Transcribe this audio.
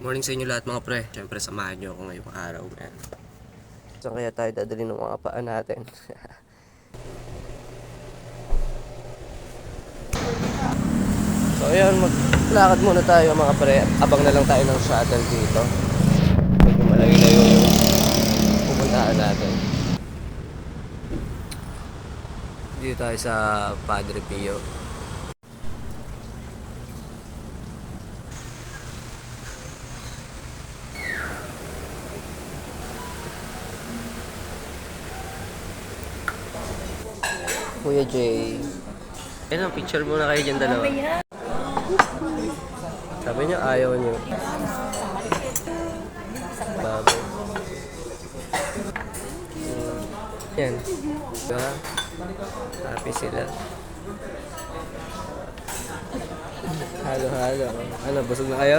Morning sa inyo lahat mga pre. Siyempre samahan nyo ako ngayong araw. Man. Saan kaya tayo dadali ng mga paa natin? So ayun, maglakad muna tayo mga pre. Abang na lang tayo ng shuttle dito. Medyo malayo-layo yung pupuntahan natin. Dito tayo sa Padre Pio. Kuya Jay. Ayun, picture muna kayo dyan dalawa. Sabi niya ayaw niyo. Bago. Yan. Diba? Happy sila. Halo-halo. Ano, busog na kayo?